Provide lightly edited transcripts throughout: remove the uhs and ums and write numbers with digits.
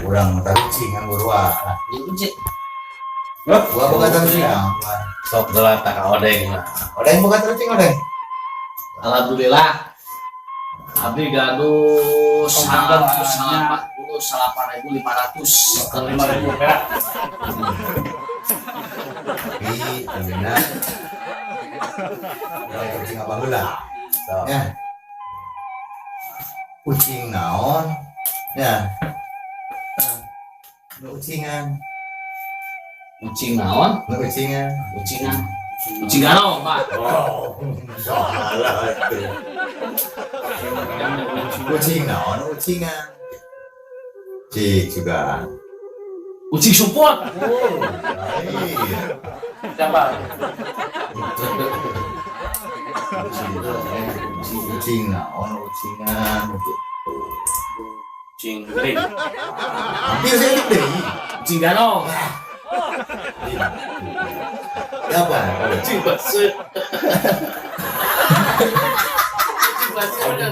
Urang tadi cingan gua. Uci. Gua boga tadi cingan. Sok gelat tak odeng. Odeng boga tadi cingan odeng. Alhamdulillah. Abdi gaduh 8.500 ke 5.000 perak. Tapi ternyata kucing apa heula? Ya. Kucing naon? Ya. Kucingan. Kucing naon? Kucingan. Kucingan. Kucing gano, Pak. Oh, salah itu. Kucing naon? Kucingan. Cik juga. Kucing support. Iya. Siapa? Kucing naon? Kucingan. Kucing gering. Hampir saya deh. Kucing gano. Apa? Kucing basah. Kucing basah udah.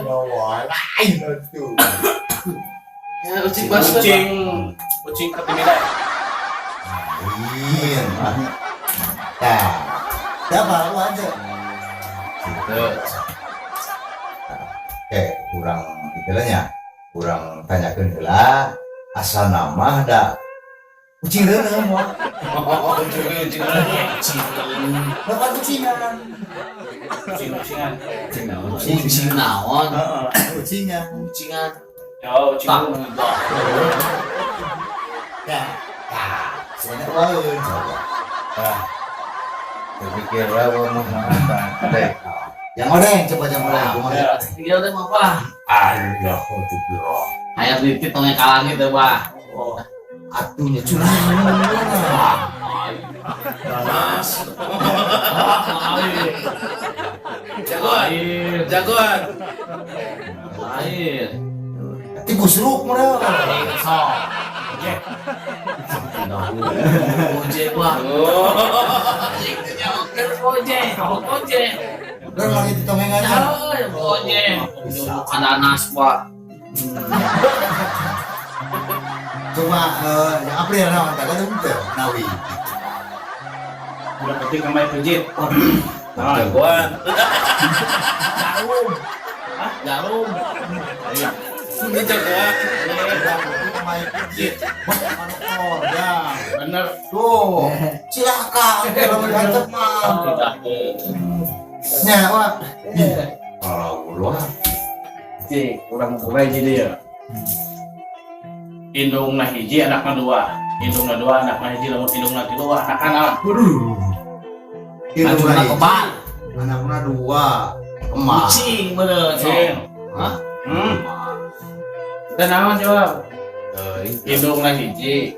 Lain itu. Ya, kucing basah. Kucing ketimidai. Iya. Nah, siapa lu aja? Gitu. Kurang istilahnya, kurang tanyakan heula asal nama ada kucing reuneu moal. Kucing Bapak kucingan. kucingan. Kucing naon? Kucingan. Kucingan. Yo, Tak. Ya. Nah, sebenarnya lain coba. Berpikir lah mau apa deh. Yang odeng coba yang odeng. Kumaha? Dia udah mau apa? Allah itu biro. Ayat dikit tongnya kalah gitu, Pak. Atunya curang. Panas. jagoan, jagoan. Lain. Ti busruk mah. Sok. Oje, Pak. Oje. Udah lagi di tongengannya. Oje. Ananas, Pak. Cuma yang April naon teh kan teu nawi. Udah penting kemarin pijit. Nah, jagoan. Jarum. Ini jagoan. Bener. Tuh, cilaka kalau mantep mah. Nya, Wak. Kalau lu Cik, kurang mulai jadi ya. Indungna hiji anakna dua. Indungna dua anakna hiji lamun indungna tilu anak anak. Anjuna kebal. Anakna dua, emak. Kucing bener. Cing. Hah? Dan naon jawab? Indungna hiji.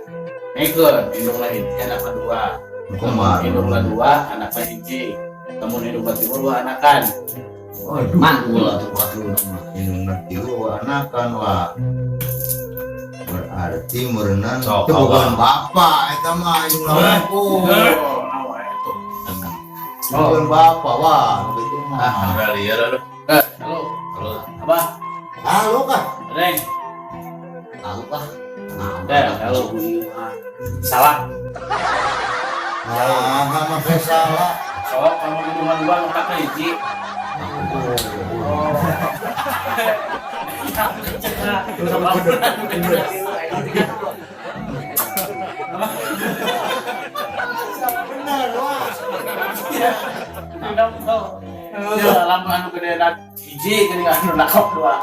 Ikut indungna hiji anakna dua. Emak. Indungna dua anakna hiji. Namun indungna tilu dua anakan. Mantul tuh waktu Indungna tilu anakan, Wak. Berarti merenang Sok, itu bukan bapak, eta mah indungna aku. Nawa itu. Bukan bapak, Wak. Itu mah. Udah liar lu. Halo. Halo. Apa? Halo, Kak. Neng. tahu kah? Halo. Salah. Nah, nggak pakai salah. Sok kalau indungan dua anakna hiji. Benar, Wak. Ya, lama anu gede dan hiji gini anu nakop dua.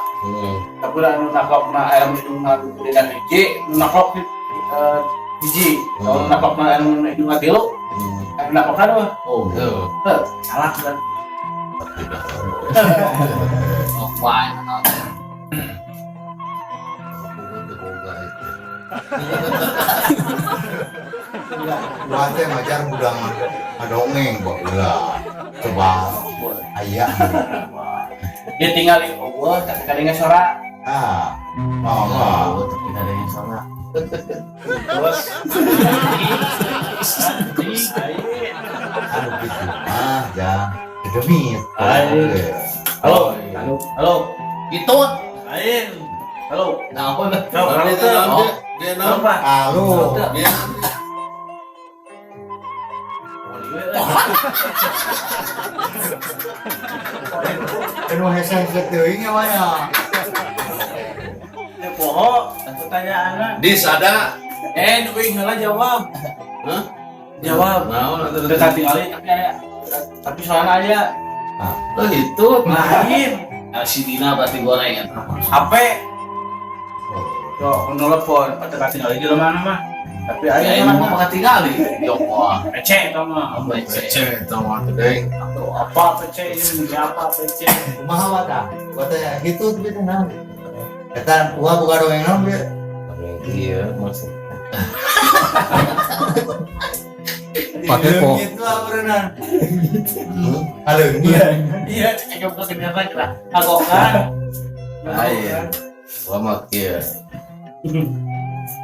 Tapi anu nakop na ayam itu anu gede dan hiji, nakop hiji. Kalau nakop na anu itu tilu, anu nakop kan dua. Oh, tuh. Salah kan. Oh, wah, Wah, teh ngajar budang ngadongeng, Pak. Ulah. Coba ayah. Dia tinggalin Allah, tapi kadangnya sorak. Ah, mama. tapi ada yang salah. Terus. Aduh gitu. Ah, jangan kedemit. Halo. Halo. Itu Lain. Halo. nah apa Kau kali itu oh Dia nama. Halo. Dia Anu hesang keteuing ya maya. Poho, pertanyaan. di sada. Duing heula jawab. Hah? Jawab. Mau nanti Dekat tinggalin tapi soalnya aja Oh itu. lain. Nah, si Dina berarti goreng ya. HP. Yo, nelpon, dekat tinggalin di mana mah. Tapi Ya aja emang mah mau tinggali. Joko. PC itu mah. Apa itu? Cek tahu tuh deh. Atau apa PC ini apa PC? Kumaha wata? Wata gitu tapi teh naon? Eta gua buka dongeng naon ge? Iya maksud. Pakai kok. Gitu apurenan. Halo. Iya, cek ke kenyata kita. Agokan. Ayo. Selamat ya.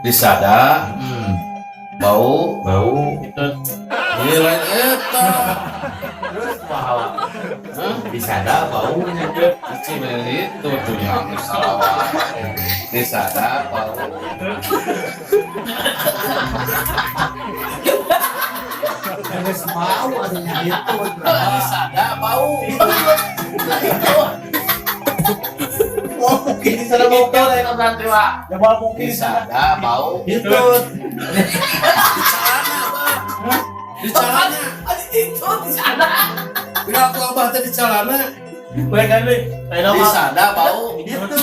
Di sada. Bau. Itu Ini lain eta. Terus kumaha? Hah? Bisa ada bau. Cicing itu tuh yang salah. Di sada bau. Geus mau atunya gitu. Di sada bau. oh, mungkin di sana mau Itu yang berarti Pak. ya mau mungkin Di di sana. sada bau. Itu. Di celana. Itu di sana. Enggak tuh abah tadi celana. Baik kan, Lik? Saya Di nama. sada bau. Itu.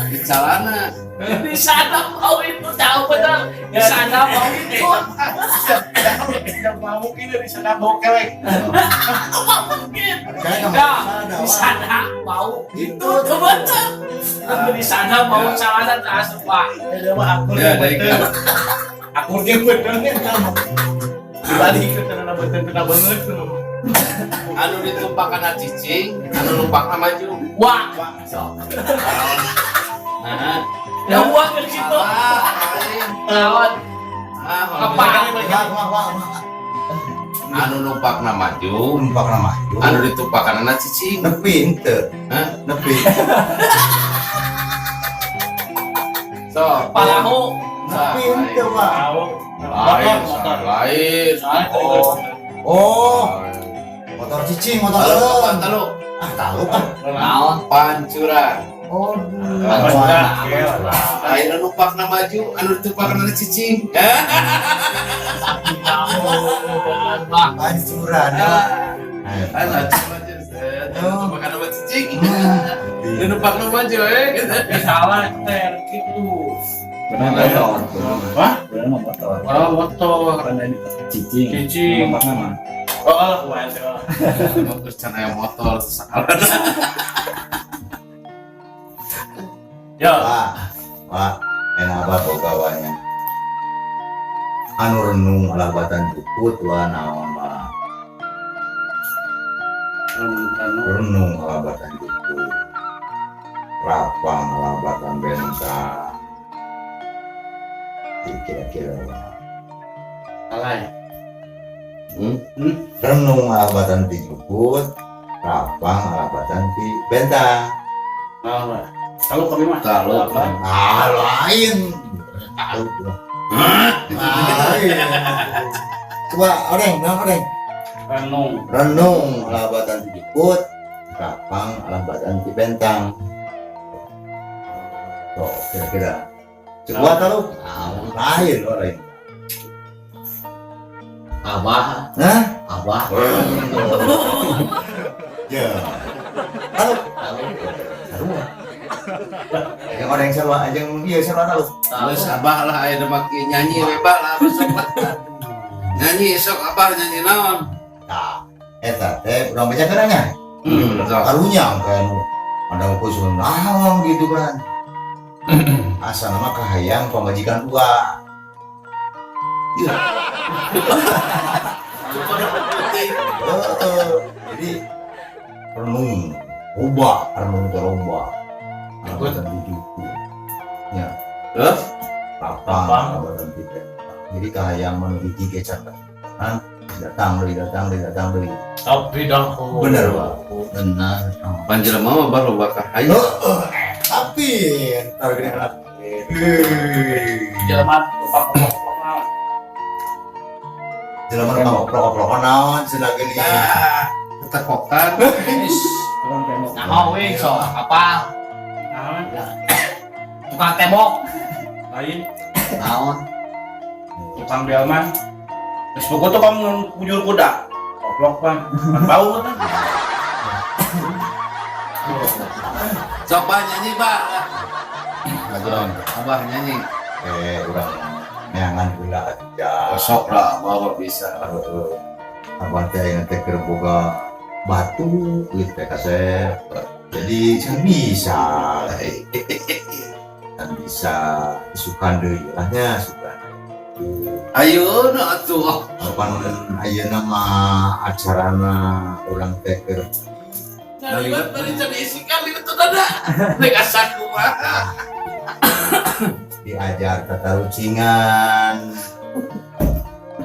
Di celana. Di sana mau itu tahu benar. Di sana mau itu. Ya mau mungkin di sana mau kelek. Mungkin. Kayak kamu Enggak. ada, Di Wak. sana mau itu benar. Tapi di sana mau celana asup Pak. Ya mah aku Ya, dari betul. Aku ge betul nih kamu. Dibalik ke tanah betul kena banget tuh. Anu ditumpakan cicing, anu lumpakna maju. Wah. Nah, Ya uang ke situ. Lawan. Apa? Anu numpakna maju, Numpak nama. anu ditumpakan anak cicing. Nepi ente. Hah? Nepi. So, Palahu. Nepi ente, Pak. Tahu. lain, lain. Oh, motor cicing, motor Tahu keren. apa tahu? Ah, tahu kan? Naon? Pancuran. Oh, Lain anu numpakna maju, anu ditumpakan anak cicing. pancuran. Anak numpakan anak cicing. Anu numpakna maju gitu. Salah ter gitu. Motor. Wah, oh motor. Cicing. Cicing. Oh, waduh. Mau kerjaan aya motor salah. Yo, Wah, enak apa pegawainya? Anu renung alabatan jukut wah naon mah. Renung alabatan jukut. Rapang alabatan bentang. Kira-kira wah. salah ya. Renung alabatan ti jukut. Rapang alabatan ti bentang. Oh, kalau kami mah Kalau apa? Ah, lain. Tahu tuh. Lain. Coba orang, nama orang. Renung. Renung alabatan ti jukut. Rapang alabatan ti bentang. Tuh, kira-kira. Coba tahu. Lain orang. Abah. Hah? Abah. Ya. Tahu. Tahu. Yang orang yang sarwa aja yang iya sarwa tahu. Terus abah lah aya make nyanyi we lah besok lah. Nyanyi esok abah nyanyi naon? Nah, eta teh urang baca keranya. Sok. Karunya kan ada khusus naon gitu kan. Asal nama kahayang pamajikan tua. Jadi renung, renung terubah. Alabatan dijuku. Ya, Terus lapang alabatan tidak. Jadi kahayang menuju tiga catat. Datang dari. Tapi dah. Bener, Pak. Benar. panjelema mah baru bakar ayo. Tapi tahu gini anak Jelema lupa-lupa Jelema nu prok-prok naon cenah geuning. Ketekokan. Nah, weh, so apa? Tukang tembok. lain Naon? tukang delman. Facebook tuh kamu bujur kuda. Goblok kan. Bau kan. Coba nyanyi, Pak. Abah nyanyi. Urang neangan heula aja. Sok lah, bawa bisa. Abah teh ayeuna teh keur boga batu gitu teh kasep. Jadi can bisa. Can bisa isukan deui lahnya sukan. Ayo atuh. Pan ayeuna mah acarana urang teh keur Nalibat bari jadi isikan di itu dada. Nek asaku mah. diajar tata rucingan.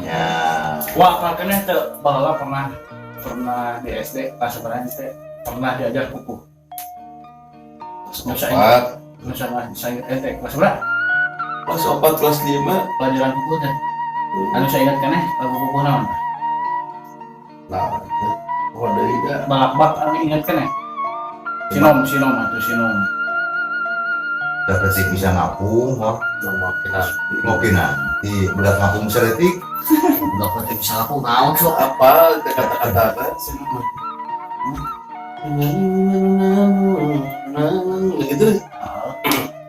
Ya. Wah, makanya teh baheula pernah di SD kelas berapa teh pernah diajar kuku. Sobat. Misalnya saya kelas berapa? Kelas 4 kelas 5. Pelajaran kuku teh. Anu saya ingat keneh kuku naon? Nah, oh deui da. Balak-bak anu ingat keneh. Sinom atau sinom. Dapat sih bisa ngapung, mah mungkin nanti budak ngapung seletik. Udah berarti bisa aku naon sok. Apa kata-kata apa? Gitu.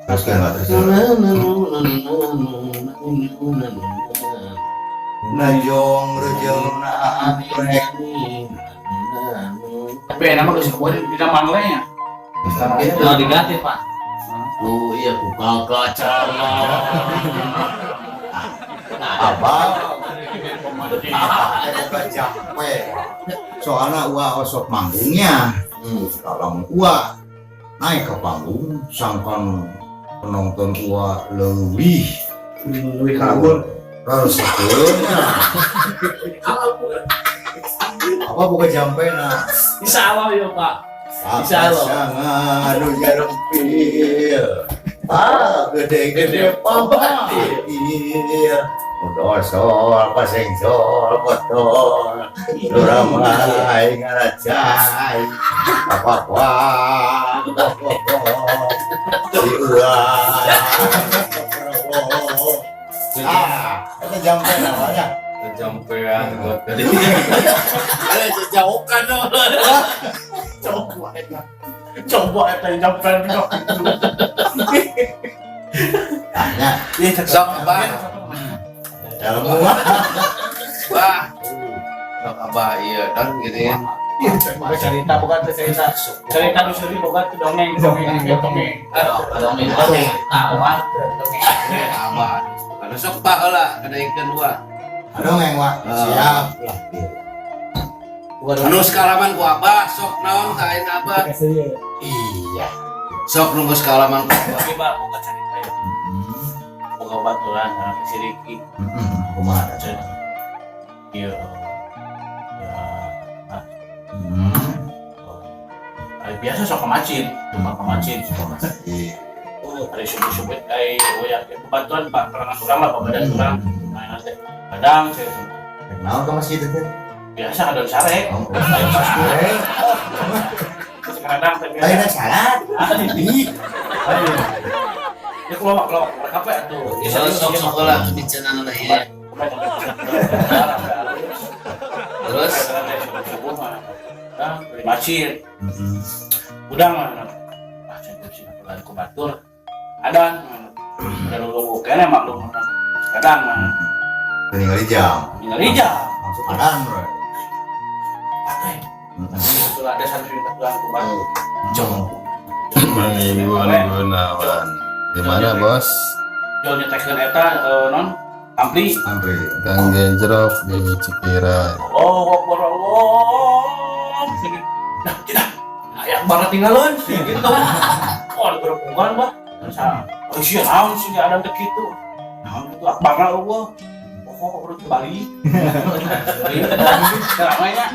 Terus kan terus. Najong rejeuna aprek. Tapi enak mah geus keluar di zaman lainnya. Itu diganti, Pak. Oh iya, buka kaca. Abang buka jampe. Soalnya uah osok manggungnya. Kalau uah naik ke panggung, sangkan penonton uah lebih kabur. Rasakeunnya. Apa buka jampe na? Bisa apa ya, Pak? Bisa lo. Anu jarempil. Gede-gede pampatil. Mudosol pasengsol botol. Duramai ngaracai. Apa-apa. Itu jampe namanya. Kejampean buat tadi. Ada jauhkan dong. Coba eta jampean dok. Tanya. Sok Abah. Dalam rumah. Wah. Sok Abah iya dan gini ya. Bukan cerita, bukan cerita. Cerita nu seueur boga teh dongeng. Dongeng. Tahuan. Abah. Anu sok Pak heula kada ikeun wah. Aduh yang wak siap. Anu sekalaman ku Abah sok naon ka ayeuna Abah. Iya. Sok nunggu sekalaman ku Abah. Oke, Pak, boga cerita ya. Boga baturan si Riki. Kumaha? Iya. Hari biasa sok kemacin, cuma kemacin. Hari subuh-subuh kayak ya bantuan Pak, perangan kurang lah, badan kurang. Main nanti. Kadang saya Kenal ke masjid itu? biasa ada sarek. Kadang Lain syarat. ya keluar apa itu? Sok lah bicara ya. Terus dari macir, udah mana? Macam itu sih kalau aku batur, ada dulu kayaknya maklum kadang mana? Tinggal jam. Tinggal hijau. Langsung adan, bro. Itu ada satu yang aku batur. Gunawan. Gimana bos? Jual nyetekkan eta non ampli. Sampai Kang Genjrok di Cikirai. Allah sini. Nah, kita ayak banget tinggalin gitu. Oh, ada berhubungan bah. Oh iya, naon sih ada dek gitu. Naon itu akbar Allah. Oh, udah kembali. Ramainya.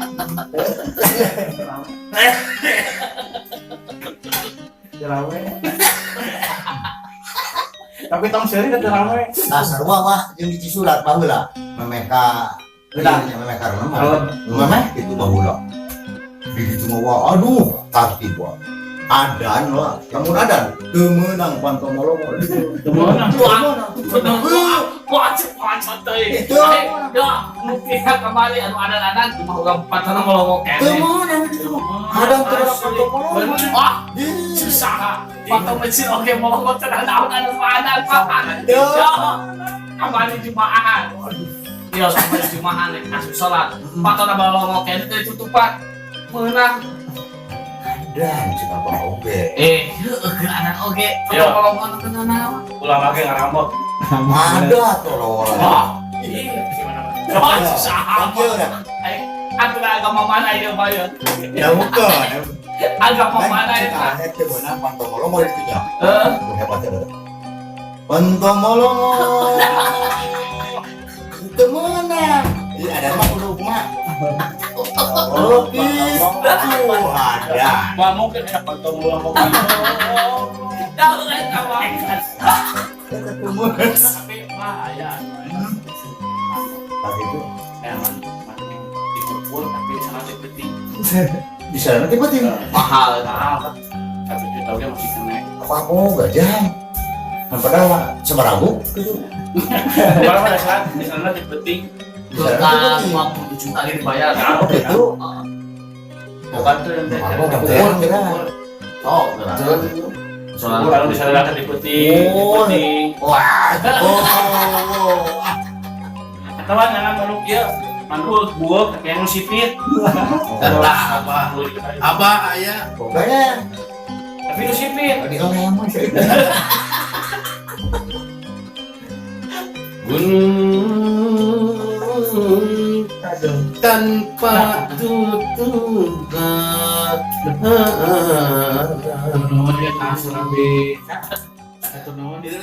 Ramai. Tapi tahun seri kan ramai. Sarua mah jeung di Cisulat baheula memeka memeka memeh itu baheula. Di ditu mah aduh tartib wa. Adan lah, lamun adan teu meunang pantomolo. Temenang. Wah, cepat teh. Ya, mungkin kembali anu adan-adan cuma uga patana ngolong kene. Teu meunang itu. Adan teu ada pantomolo. Wah, susah. Patong mesin oke ngolong tenang naon anu adan papan. Ya. Kembali jumaahan. Iya, sampai jumaahan asup salat. Patana ngolong kene teh tutupan. Meunang. Dan cina bang oge. Ke anak oge. Iya. Kalau ngomong tenang naon. Ulah lagi ngarambot. Ada tolong. Wah, iya gimana? Wah, susah. Oke udah. Antara agama mana ini bayar? Ya bukan. Agama mana itu? Itu benar pantomolo mau ditunya. Eh, Hebat ya. Pantomolo. Itu mana? Iya ada mah kudu mah. Oh gitu ada. Wah mungkin enak patong ulang mau kan. tahu kan kawan. Ketemu. Tapi bahaya. Tapi itu Emang itu pun tapi sangat penting. di sana tiba-tiba Mahal kan? Tapi kita udah masih kena. apa gajah. Nah, padahal semeragu gitu. Kalau pada saat di sana penting. Bukan 50 juta ini dibayar. Itu Bukan tuh yang apa kan kira. Oh, benar. Soalnya kalau di sana kan penting. Wah. Oh. Teman jangan meluk ya. Mantul buah kayak sipit. Abah ayah Pokoknya Tapi itu sipit. di orang mah sih. gunung tanpa tutupan. Nuhun ya, Kang Surabi. Atuh nuhun. Itu